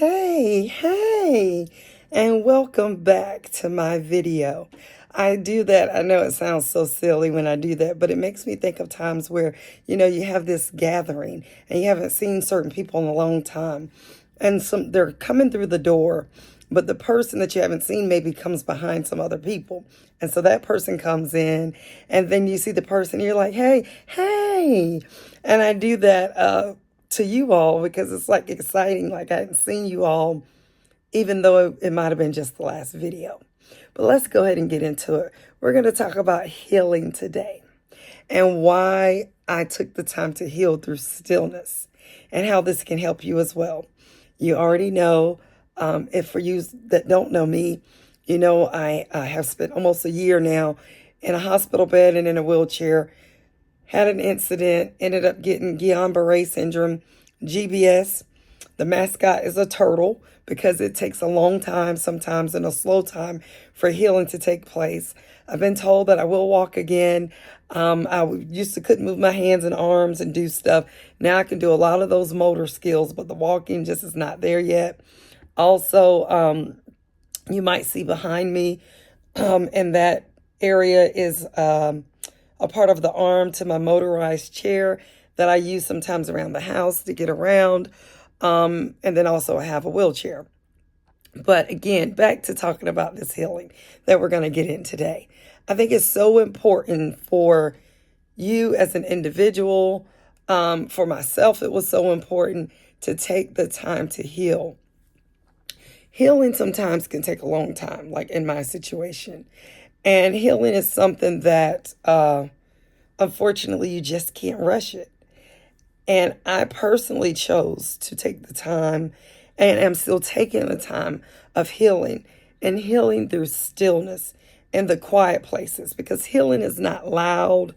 Hey, and welcome back to my video. I do that. I know it sounds so silly when I do that, but it makes me think of times where, you have this gathering and you haven't seen certain people in a long time. And they're coming through the door, but the person that you haven't seen maybe comes behind some other people. And so that person comes in, and then you see the person, you're like, hey. And I do that to you all because it's like exciting. Like I hadn't seen you all, even though it might have been just the last video. But let's go ahead and get into it. We're going to talk about healing today and why I took the time to heal through stillness and how this can help you as well. You already know, if for you that don't know me, I have spent almost a year now in a hospital bed and in a wheelchair. Had an incident, ended up getting Guillain-Barré syndrome, GBS. The mascot is a turtle because it takes a long time sometimes and a slow time for healing to take place. I've been told that I will walk again. I used to couldn't move my hands and arms and do stuff. Now I can do a lot of those motor skills, but the walking just is not there yet. Also, you might see behind me, and that area is a part of the arm to my motorized chair that I use sometimes around the house to get around. And then also I have a wheelchair. But again, back to talking about this healing that we're going to get in today. I think it's so important for you as an individual. For myself, it was so important to take the time to heal. Healing sometimes can take a long time, like in my situation. And healing is something that, unfortunately, you just can't rush it. And I personally chose to take the time, and am still taking the time of healing, and healing through stillness in the quiet places, because healing is not loud.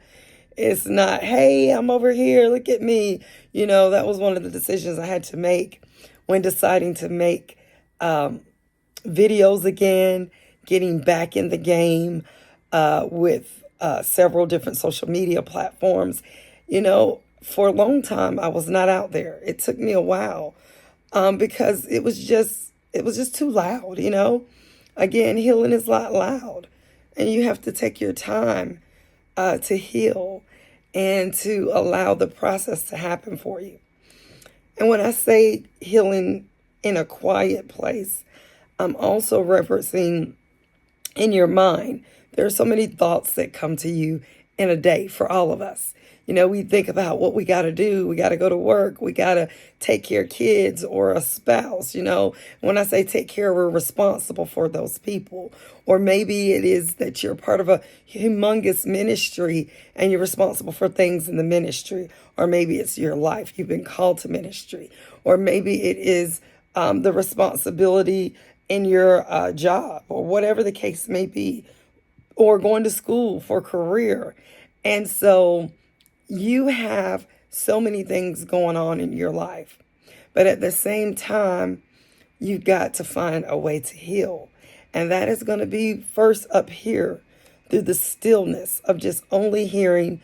It's not, hey, I'm over here, look at me. That was one of the decisions I had to make when deciding to make videos again, getting back in the game with several different social media platforms. For a long time, I was not out there. It took me a while because it was just too loud. Again, healing is not loud, and you have to take your time to heal and to allow the process to happen for you. And when I say healing in a quiet place, I'm also referencing in your mind. There are so many thoughts that come to you in a day for all of us. We think about what we got to do. We got to go to work. We got to take care of kids or a spouse. When I say take care, we're responsible for those people. Or maybe it is that you're part of a humongous ministry and you're responsible for things in the ministry. Or maybe it's your life. You've been called to ministry. Or maybe it is the responsibility in your job, or whatever the case may be, or going to school for career. And so you have so many things going on in your life, but at the same time, you've got to find a way to heal. And that is going to be first up here through the stillness of just only hearing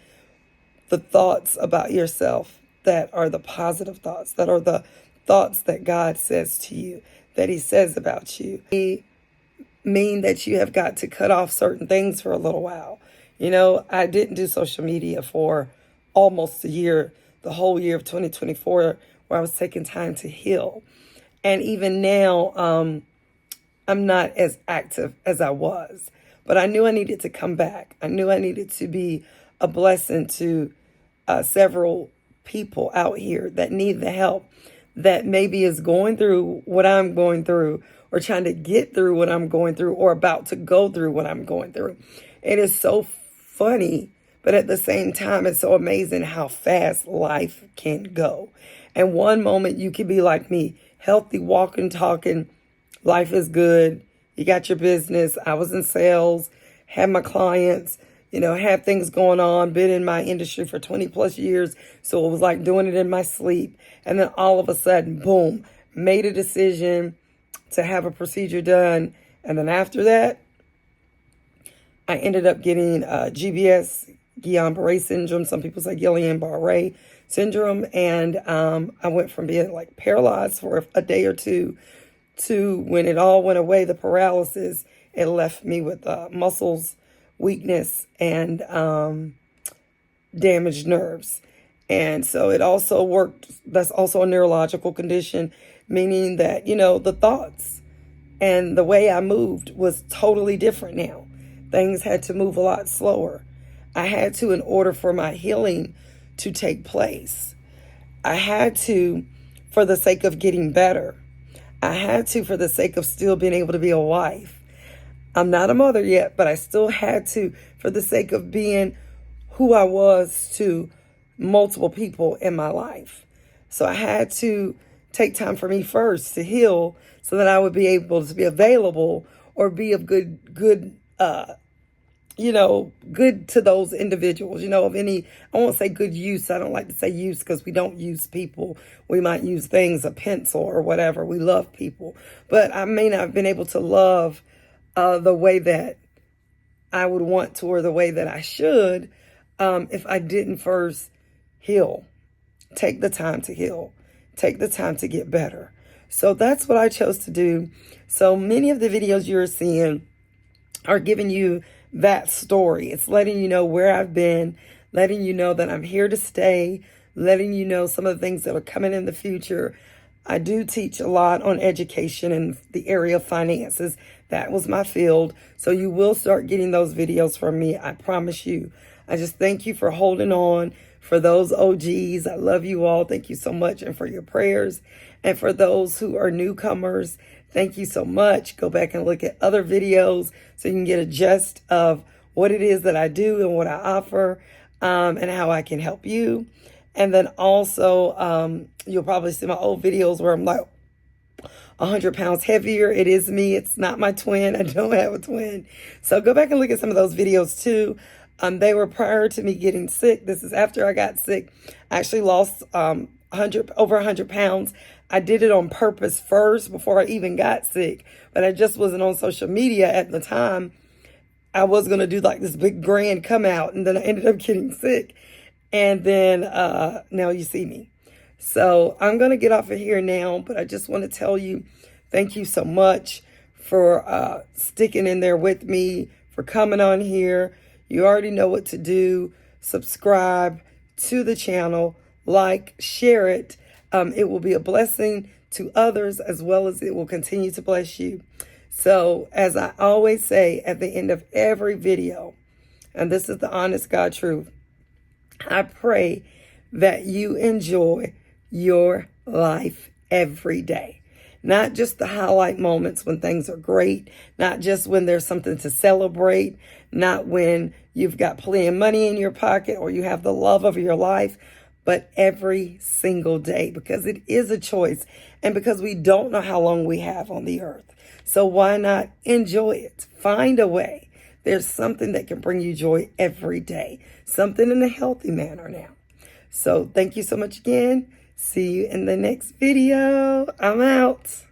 the thoughts about yourself that are the positive thoughts, that are the thoughts that God says to you, that he says about you. They mean that you have got to cut off certain things for a little while. I didn't do social media for almost a year, the whole year of 2024, where I was taking time to heal. And even now, I'm not as active as I was, but I knew I needed to come back. I knew I needed to be a blessing to several people out here that need the help, that maybe is going through what I'm going through, or trying to get through what I'm going through, or about to go through what I'm going through. It is so funny, but at the same time, it's so amazing how fast life can go. And one moment you can be like me, healthy, walking, talking, life is good. You got your business. I was in sales, had my clients, had things going on, been in my industry for 20 plus years. So it was like doing it in my sleep. And then all of a sudden, boom, made a decision to have a procedure done. And then after that, I ended up getting GBS, Guillain-Barré syndrome. Some people say Guillain-Barré syndrome, and I went from being like paralyzed for a day or two to when it all went away, the paralysis, it left me with muscles weakness and damaged nerves. And so it also worked. That's also a neurological condition, meaning that, the thoughts and the way I moved was totally different now. Things had to move a lot slower. I had to, in order for my healing to take place, I had to, for the sake of getting better. I had to, for the sake of still being able to be a wife. I'm not a mother yet, but I still had to, for the sake of being who I was to multiple people in my life. So I had to take time for me first to heal so that I would be able to be available or be of good to those individuals, of any, I won't say good use. I don't like to say use because we don't use people. We might use things, a pencil or whatever. We love people. But I may not have been able to love the way that I would want to or the way that I should if I didn't first heal. Take the time to heal. Take the time to get better. So that's what I chose to do. So many of the videos you're seeing are giving you that story. It's letting you know where I've been, letting you know that I'm here to stay, letting you know some of the things that are coming in the future. I do teach a lot on education and the area of finances. That was my field. So you will start getting those videos from me. I promise you. I just thank you for holding on. For those OGs, I love you all. Thank you so much. And for your prayers. And for those who are newcomers, thank you so much. Go back and look at other videos so you can get a gist of what it is that I do and what I offer and how I can help you. And then also, you'll probably see my old videos where I'm like 100 pounds heavier. It is me. It's not my twin. I don't have a twin. So go back and look at some of those videos too. They were prior to me getting sick. This is after I got sick. I actually lost over 100 pounds. I did it on purpose first before I even got sick, but I just wasn't on social media at the time. I was going to do like this big grand come out, and then I ended up getting sick. And then now you see me. So I'm going to get off of here now, but I just want to tell you, thank you so much for sticking in there with me, for coming on here. You already know what to do. Subscribe to the channel, like, share it. It will be a blessing to others as well as it will continue to bless you. So as I always say at the end of every video, and this is the honest God truth, I pray that you enjoy your life every day. Not just the highlight moments when things are great, not just when there's something to celebrate, not when you've got plenty of money in your pocket or you have the love of your life, but every single day, because it is a choice and because we don't know how long we have on the earth. So why not enjoy it? Find a way. There's something that can bring you joy every day, something in a healthy manner now. So thank you so much again. See you in the next video. I'm out.